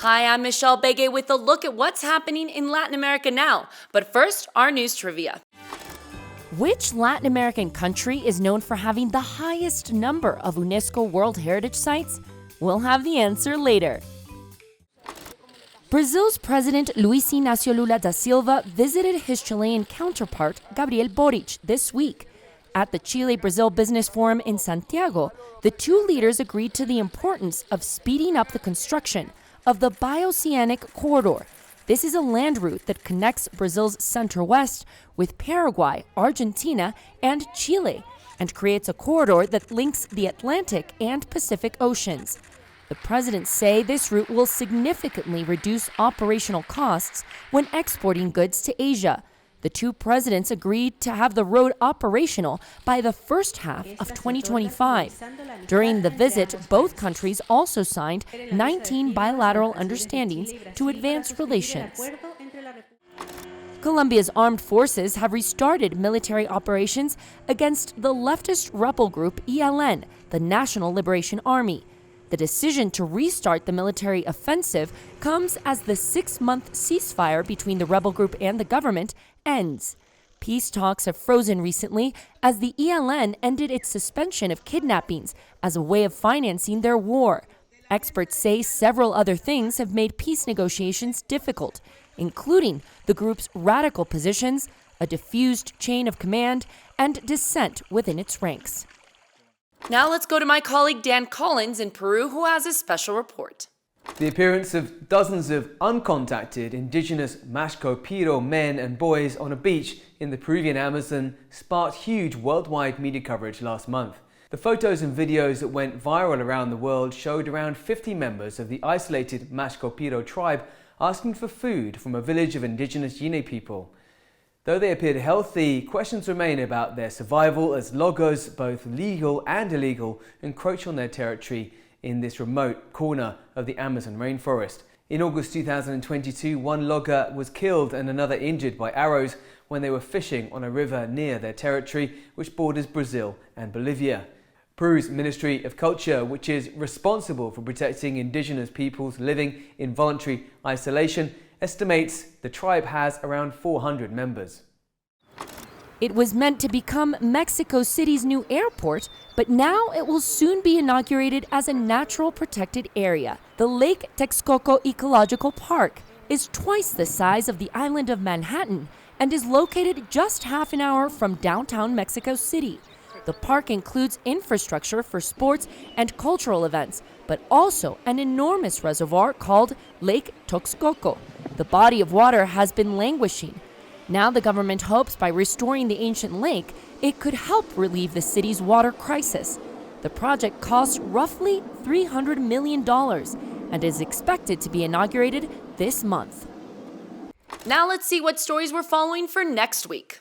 Hi, I'm Michelle Bege with a look at what's happening in Latin America now. But first, our news trivia. Which Latin American country is known for having the highest number of UNESCO World Heritage Sites? We'll have the answer later. Brazil's President Luiz Inácio Lula da Silva visited his Chilean counterpart, Gabriel Boric, this week. At the Chile-Brazil Business Forum in Santiago, the two leaders agreed to the importance of speeding up the construction of the Bioceanic Corridor. This is a land route that connects Brazil's center-west with Paraguay, Argentina, and Chile, and creates a corridor that links the Atlantic and Pacific Oceans. The presidents say this route will significantly reduce operational costs when exporting goods to Asia. The two presidents agreed to have the road operational by the first half of 2025. During the visit, both countries also signed 19 bilateral understandings to advance relations. Colombia's armed forces have restarted military operations against the leftist rebel group ELN, the National Liberation Army. The decision to restart the military offensive comes as the 6-month ceasefire between the rebel group and the government ends. Peace talks have frozen recently as the ELN ended its suspension of kidnappings as a way of financing their war. Experts say several other things have made peace negotiations difficult, including the group's radical positions, a diffused chain of command, and dissent within its ranks. Now let's go to my colleague Dan Collins in Peru, who has a special report. The appearance of dozens of uncontacted indigenous Mashco-Piro men and boys on a beach in the Peruvian Amazon sparked huge worldwide media coverage last month. The photos and videos that went viral around the world showed around 50 members of the isolated Mashco-Piro tribe asking for food from a village of indigenous Yine people. Though they appeared healthy, questions remain about their survival as loggers, both legal and illegal, encroach on their territory in this remote corner of the Amazon rainforest. In August 2022, one logger was killed and another injured by arrows when they were fishing on a river near their territory, which borders Brazil and Bolivia. Peru's Ministry of Culture, which is responsible for protecting indigenous peoples living in voluntary isolation, estimates the tribe has around 400 members. It was meant to become Mexico City's new airport, but now it will soon be inaugurated as a natural protected area. The Lake Texcoco Ecological Park is twice the size of the island of Manhattan and is located just half an hour from downtown Mexico City. The park includes infrastructure for sports and cultural events, but also an enormous reservoir called Lake Texcoco. The body of water has been languishing. Now the government hopes by restoring the ancient lake, it could help relieve the city's water crisis. The project costs roughly $300 million and is expected to be inaugurated this month. Now let's see what stories we're following for next week.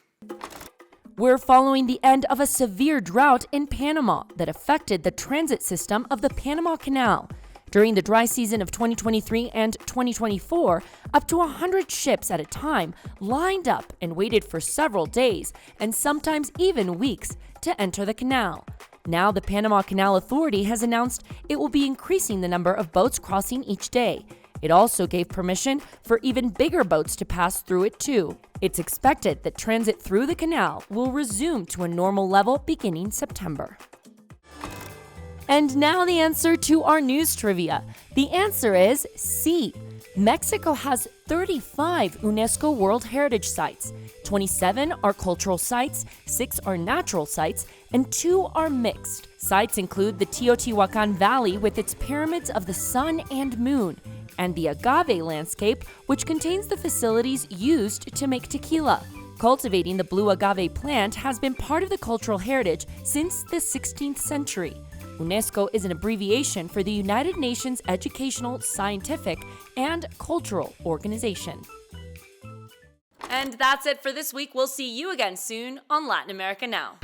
We're following the end of a severe drought in Panama that affected the transit system of the Panama Canal. During the dry season of 2023 and 2024, up to 100 ships at a time lined up and waited for several days and sometimes even weeks to enter the canal. Now the Panama Canal Authority has announced it will be increasing the number of boats crossing each day. It also gave permission for even bigger boats to pass through it too. It's expected that transit through the canal will resume to a normal level beginning September. And now the answer to our news trivia. The answer is C. Mexico has 35 UNESCO World Heritage Sites. 27 are cultural sites, 6 are natural sites, and 2 are mixed. Sites include the Teotihuacan Valley with its pyramids of the sun and moon, and the agave landscape, which contains the facilities used to make tequila. Cultivating the blue agave plant has been part of the cultural heritage since the 16th century. UNESCO is an abbreviation for the United Nations Educational, Scientific, and Cultural Organization. And that's it for this week. We'll see you again soon on Latin America Now.